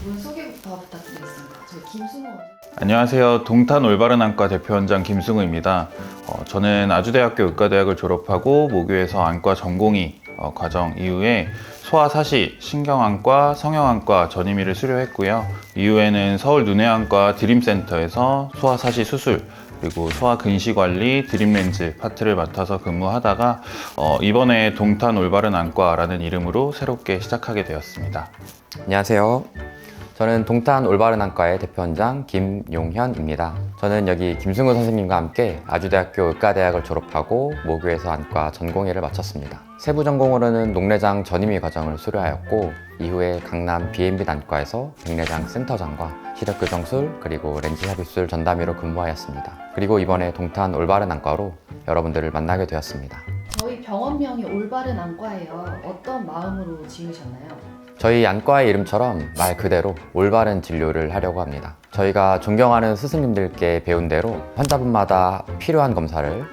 분 소개부터 부탁드리겠습니다. 저희 김승호 원장. 안녕하세요. 동탄 올바른 안과 대표원장 김승우입니다. 저는 아주대학교 의과대학을 졸업하고 모교에서 안과 전공의 과정 이후에 소아사시, 신경안과, 성형안과 전임의를 수료했고요. 이후에는 서울눈외안과 드림센터에서 소아사시 수술, 그리고 소아근시관리, 드림렌즈 파트를 맡아서 근무하다가 이번에 동탄 올바른 안과라는 이름으로 새롭게 시작하게 되었습니다. 안녕하세요. 저는 동탄 올바른 안과의 대표원장 김용현입니다. 저는 여기 김승우 선생님과 함께 아주대학교 의과대학을 졸업하고 모교에서 안과 전공의를 마쳤습니다. 세부 전공으로는 녹내장 전임의 과정을 수료하였고 이후에 강남 B&B 안과에서 백내장 센터장과 시력교정술 그리고 렌즈 삽입술 전담의로 근무하였습니다. 그리고 이번에 동탄 올바른 안과로 여러분들을 만나게 되었습니다. 저희 병원명이 올바른 안과예요. 어떤 마음으로 지으셨나요? 저희 안과의 이름처럼 말 그대로 올바른 진료를 하려고 합니다. 저희가 존경하는 스승님들께 배운 대로 환자분마다 필요한 검사를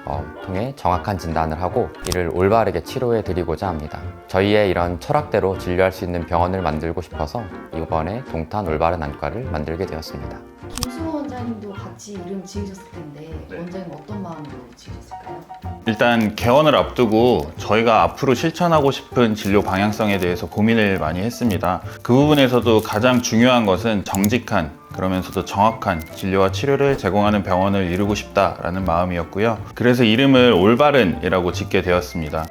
통해 정확한 진단을 하고 이를 올바르게 치료해 드리고자 합니다. 저희의 이런 철학대로 진료할 수 있는 병원을 만들고 싶어서 이번에 동탄 올바른 안과를 만들게 되었습니다. 김승호 원장님도 같이 이름 지으셨을 텐데 원장님 어떤 마음으로 지으셨을까요? 일단 개원을 앞두고 저희가 앞으로 실천하고 싶은 진료 방향성에 대해서 고민을 많이 했습니다. 그 부분에서도 가장 중요한 것은 정직한 그러면서도 정확한 진료와 치료를 제공하는 병원을 이루고 싶다라는 마음이었고요. 그래서 이름을 올바른이라고 짓게 되었습니다.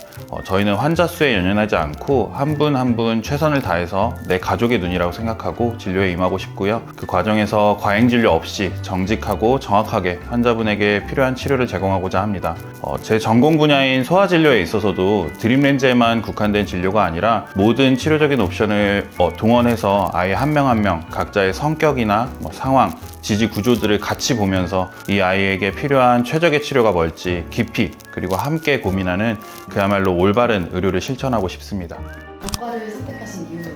저희는 환자 수에 연연하지 않고 한 분 한 분 최선을 다해서 내 가족의 눈이라고 생각하고 진료에 임하고 싶고요. 그 과정에서 과잉진료 없이 정직하고 정확하게 환자분에게 필요한 치료를 제공하고자 합니다. 제 전공 분야인 소아진료에 있어서도 드림렌즈에만 국한된 진료가 아니라 모든 치료적인 옵션을 동원해서 아예 한 명 한 명 각자의 성격이나 상황, 지지 구조들을 같이 보면서 이 아이에게 필요한 최적의 치료가 뭘지 깊이 그리고 함께 고민하는 그야말로 올바른 의료를 실천하고 싶습니다. 안과를 선택하신 이유가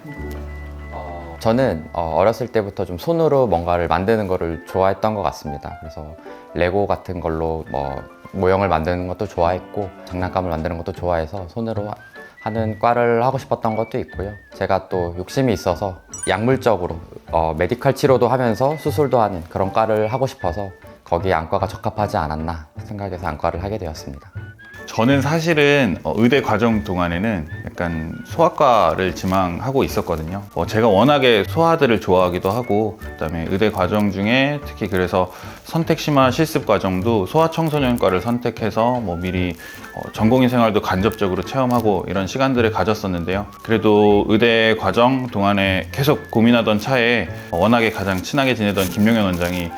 궁금해요. 저는 어렸을 때부터 좀 손으로 뭔가를 만드는 거를 좋아했던 것 같습니다. 그래서 레고 같은 걸로 모형을 만드는 것도 좋아했고 장난감을 만드는 것도 좋아해서 손으로 하는 과를 하고 싶었던 것도 있고요. 제가 또 욕심이 있어서 약물적으로 메디컬 치료도 하면서 수술도 하는 그런 과를 하고 싶어서 거기에 안과가 적합하지 않았나 생각해서 안과를 하게 되었습니다. 저는 사실은 의대 과정 동안에는 약간 소아과를 지망하고 있었거든요. 제가 워낙에 소아들을 좋아하기도 하고 그다음에 의대 과정 중에 특히 그래서 선택심화 실습 과정도 소아청소년과를 선택해서 미리 전공의 생활도 간접적으로 체험하고 이런 시간들을 가졌었는데요. 그래도 의대 과정 동안에 계속 고민하던 차에 워낙에 가장 친하게 지내던 김용현 원장이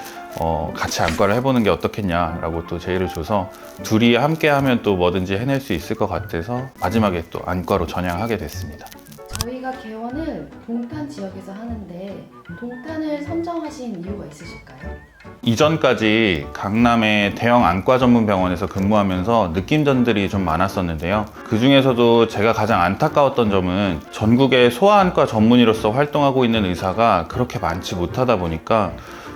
같이 안과를 해보는 게 어떻겠냐라고 또 제의를 줘서 둘이 함께 하면 또 뭐든지 해낼 수 있을 것 같아서 마지막에 또 안과로 전향하게 됐습니다. 저희가 개원을 동탄 지역에서 하는데 동탄을 선정하신 이유가 있으실까요? 이전까지 강남의 대형 안과 전문 병원에서 근무하면서 느낌전들이 좀 많았었는데요. 그 중에서도 제가 가장 안타까웠던 점은 전국의 소아안과 전문의로서 활동하고 있는 의사가 그렇게 많지 못하다 보니까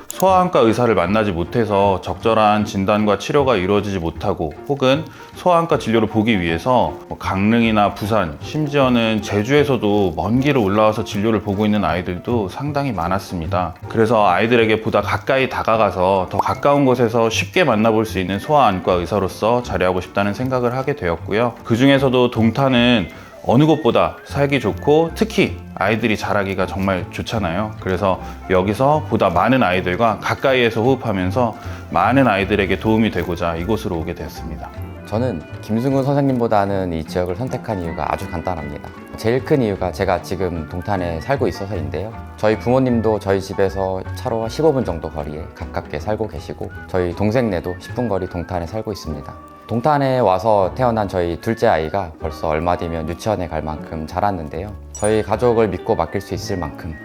소아안과 의사를 만나지 못해서 적절한 진단과 치료가 이루어지지 못하고 혹은 소아안과 진료를 보기 위해서 강릉이나 부산, 심지어는 제주에서도 먼 길을 올라와서 진료를 보고 있는 아이들도 상당히 많았습니다. 그래서 아이들에게 보다 가까이 다가가서 더 가까운 곳에서 쉽게 만나볼 수 있는 소아안과 의사로서 자리하고 싶다는 생각을 하게 되었고요. 그 중에서도 동탄은 어느 곳보다 살기 좋고 특히 아이들이 자라기가 정말 좋잖아요. 그래서 여기서 보다 많은 아이들과 가까이에서 호흡하면서 많은 아이들에게 도움이 되고자 이곳으로 오게 되었습니다. 저는 김승우 선생님보다는 이 지역을 선택한 이유가 아주 간단합니다. 제일 큰 이유가 제가 지금 동탄에 살고 있어서인데요. 저희 부모님도 저희 집에서 차로 15분 정도 거리에 가깝게 살고 계시고 저희 동생네도 10분 거리 동탄에 살고 있습니다. 동탄에 와서 태어난 저희 둘째 아이가 벌써 얼마 뒤면 유치원에 갈 만큼 자랐는데요. 저희 가족을 믿고 맡길 수 있을 만큼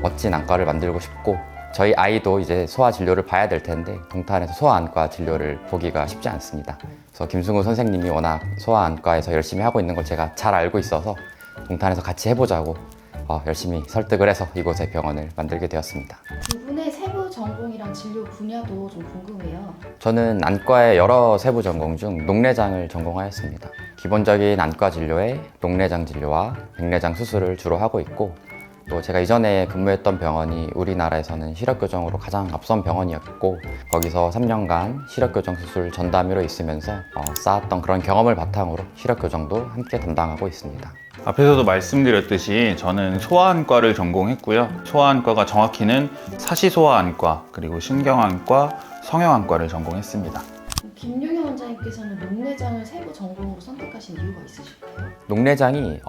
멋진 안과를 만들고 싶고 저희 아이도 이제 소아 진료를 봐야 될 텐데 동탄에서 소아안과 진료를 보기가 쉽지 않습니다. 그래서 김승우 선생님이 워낙 소아안과에서 열심히 하고 있는 걸 제가 잘 알고 있어서 동탄에서 같이 해보자고 열심히 설득을 해서 이곳에 병원을 만들게 되었습니다. 두 분의 세부 전공이랑 진료 분야도 좀 궁금해요. 저는 안과의 여러 세부 전공 중 녹내장을 전공하였습니다. 기본적인 안과 진료에 녹내장 진료와 백내장 수술을 주로 하고 있고 또 제가 이전에 근무했던 병원이 우리나라에서는 시력교정으로 가장 앞선 병원이었고 거기서 3년간 시력교정 수술 전담의로 있으면서 쌓았던 그런 경험을 바탕으로 시력교정도 함께 담당하고 있습니다. 앞에서도 말씀드렸듯이 저는 소아안과를 전공했고요. 소아안과가 정확히는 사시소아안과, 그리고 신경안과, 성형안과를 전공했습니다. 김용현 원장님께서는 녹내장을 세부 전공으로 선택하신 이유가 있으실까요? 녹내장이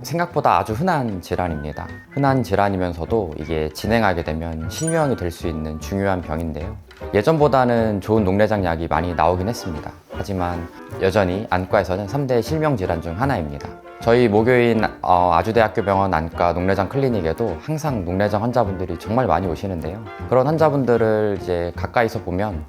생각보다 아주 흔한 질환입니다. 흔한 질환이면서도 이게 진행하게 되면 실명이 될 수 있는 중요한 병인데요. 예전보다는 좋은 녹내장 약이 많이 나오긴 했습니다. 하지만 여전히 안과에서는 3대 실명 질환 중 하나입니다. 저희 모교인 아주대학교 병원 안과 녹내장 클리닉에도 항상 녹내장 환자분들이 정말 많이 오시는데요. 그런 환자분들을 이제 가까이서 보면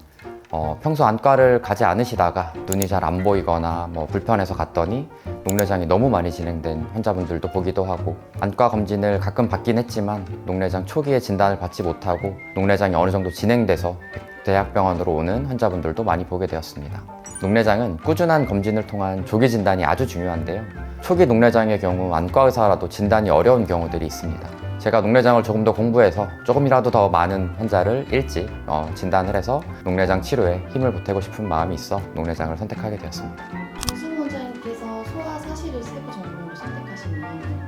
평소 안과를 가지 않으시다가 눈이 잘 안 보이거나 불편해서 갔더니 녹내장이 너무 많이 진행된 환자분들도 보기도 하고, 안과 검진을 가끔 받긴 했지만 녹내장 초기에 진단을 받지 못하고 녹내장이 어느 정도 진행돼서 대학병원으로 오는 환자분들도 많이 보게 되었습니다. 녹내장은 꾸준한 검진을 통한 조기 진단이 아주 중요한데요. 초기 녹내장의 경우 안과 의사라도 진단이 어려운 경우들이 있습니다. 제가 녹내장을 조금 더 공부해서 조금이라도 더 많은 환자를 일찍 진단을 해서 녹내장 치료에 힘을 보태고 싶은 마음이 있어 녹내장을 선택하게 되었습니다. 김승우 원장님께서 소아 사시를 세부 전공으로 선택하신 이유는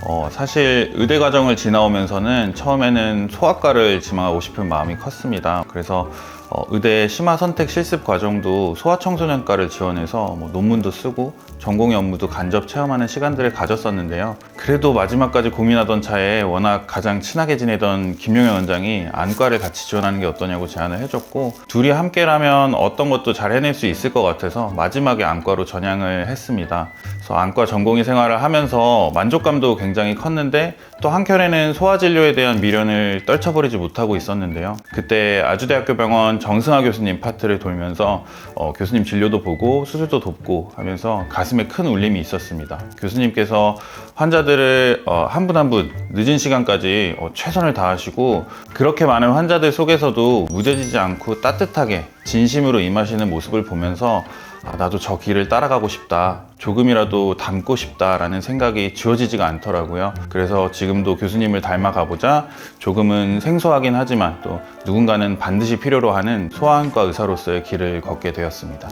무엇일까요? 사실 의대 과정을 지나오면서는 처음에는 소아과를 지망하고 싶은 마음이 컸습니다. 그래서 의대 심화 선택 실습 과정도 소아청소년과를 지원해서 논문도 쓰고 전공의 업무도 간접 체험하는 시간들을 가졌었는데요. 그래도 마지막까지 고민하던 차에 워낙 가장 친하게 지내던 김용현 원장이 안과를 같이 지원하는 게 어떠냐고 제안을 해줬고, 둘이 함께라면 어떤 것도 잘 해낼 수 있을 것 같아서 마지막에 안과로 전향을 했습니다. 그래서 안과 전공의 생활을 하면서 만족감도 굉장히 컸는데 또 한켠에는 소아진료에 대한 미련을 떨쳐버리지 못하고 있었는데요. 그때 아주대학교 병원 정승하 교수님 파트를 돌면서 교수님 진료도 보고 수술도 돕고 하면서 가슴에 큰 울림이 있었습니다. 교수님께서 환자들을 한 분 한 분 늦은 시간까지 최선을 다하시고 그렇게 많은 환자들 속에서도 무뎌지지 않고 따뜻하게 진심으로 임하시는 모습을 보면서 나도 저 길을 따라가고 싶다, 조금이라도 닮고 싶다라는 생각이 지워지지가 않더라고요. 그래서 지금도 교수님을 닮아가보자, 조금은 생소하긴 하지만 또 누군가는 반드시 필요로 하는 소아안과 의사로서의 길을 걷게 되었습니다.